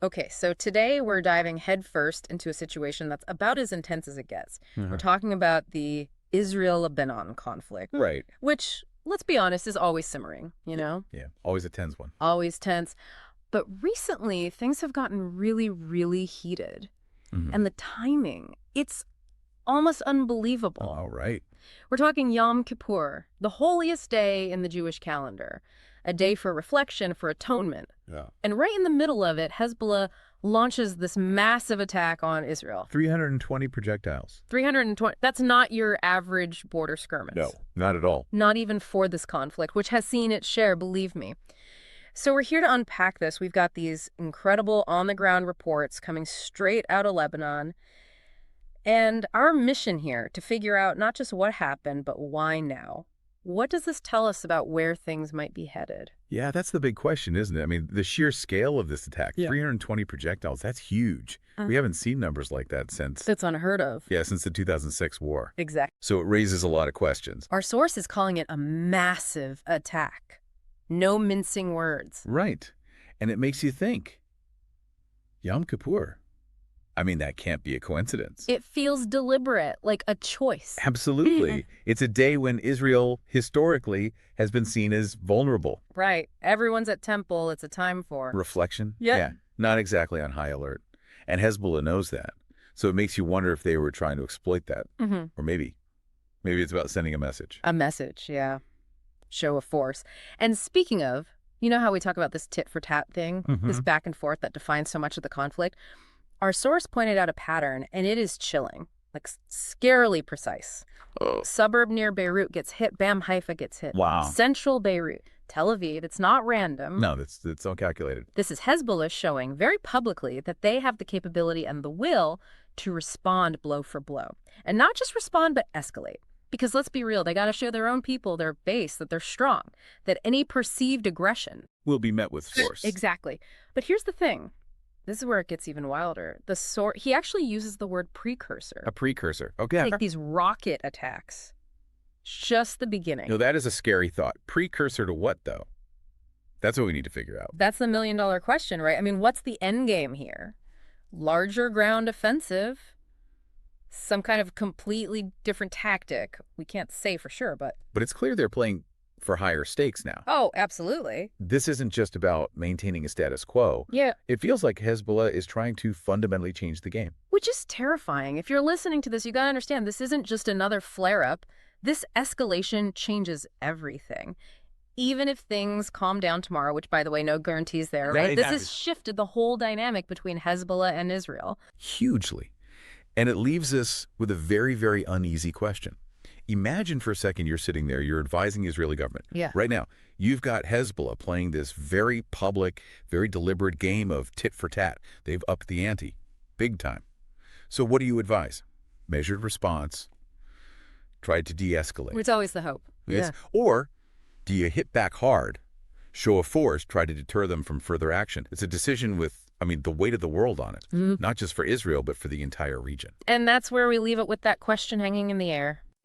Okay, so today we're diving headfirst into a situation that's about as intense as it gets. We're talking about the Israel-Lebanon conflict, Right. which, let's be honest, is always simmering, you know? Yeah. Always a tense one. Always tense. But recently, things have gotten really, really heated. Hmm. And the timing, it's almost unbelievable. All right. We're talking Yam Kippur, the holiest day in the Jewish calendar, a day for reflection, for atonement. Yeah. And right in the middle of it, Hezbollah launches this massive attack on Israel. 320 projectiles. 320, that's not your average border skirmish. No, not at all. Not even for this conflict, which has seen its share, believe me. So we're here to unpack this. We've got these incredible on-the-ground reports coming straight out of Lebanon. And our mission here to figure out not just what happened, but why now. What does this tell us about where things might be headed? Yeah, that's the big question, isn't it? I mean, the sheer scale of this attack, Yeah. 320 projectiles, that's huge. We haven't seen numbers like that since, That's unheard of. yeah, since the 2006 war. Exactly. So it raises a lot of questions. Our source is calling it a massive attack. No mincing words. Right. And it makes you think, Yom Kippur. I mean, that can't be a coincidence. It feels deliberate, like a choice. Absolutely. It's a day when Israel, historically, has been seen as vulnerable. Right. Everyone's at temple. It's a time for Reflection? Yeah. Yeah. Not exactly on high alert. And Hezbollah knows that. So it makes you wonder if they were trying to exploit that. Or maybe it's about sending a message. a message. Yeah. Show of force. And speaking of, you know how we talk about this tit for tat thing, this back and forth that defines so much of the conflict? Our source pointed out a pattern, and it is chilling, like scarily precise. Oh. Suburb near Beirut gets hit, bam, Haifa gets hit. Wow. Central Beirut, Tel Aviv, it's not random. No, it's all calculated. This is Hezbollah showing very publicly that they have the capability and the will to respond blow for blow. And not just respond, but escalate. Because let's be real, they got to show their own people, their base, that they're strong, that any perceived aggression Will be met with force. Exactly. But here's the thing. This is where it gets even wilder. He actually uses the word precursor. A precursor. Okay. Like these rocket attacks. Just the beginning. No, that is a scary thought. Precursor to what, though? That's what we need to figure out. That's the million-dollar question, right? I mean, what's the end game here? Larger ground offensive? Some kind of completely different tactic? We can't say for sure, but... But it's clear they're playing for higher stakes now. Oh, absolutely. This isn't just about maintaining a status quo. Yeah. It feels like Hezbollah is trying to fundamentally change the game. Which is terrifying. If you're listening to this, you got to understand this isn't just another flare-up. This escalation changes everything. Even if things calm down tomorrow, which, by the way, no guarantees there, right? This has shifted the whole dynamic between Hezbollah and Israel. Hugely. And it leaves us with a very, very uneasy question. Imagine for a second you're sitting there, you're advising the Israeli government. Yeah. Right now, you've got Hezbollah playing this very public, very deliberate game of tit for tat. They've upped the ante, big time. So what do you advise? Measured response, try to de-escalate. It's always the hope. Yes. Or do you hit back hard, show of force, try to deter them from further action? It's a decision with, I mean, the weight of the world on it, not just for Israel, but for the entire region. And that's where we leave it with that question hanging in the air.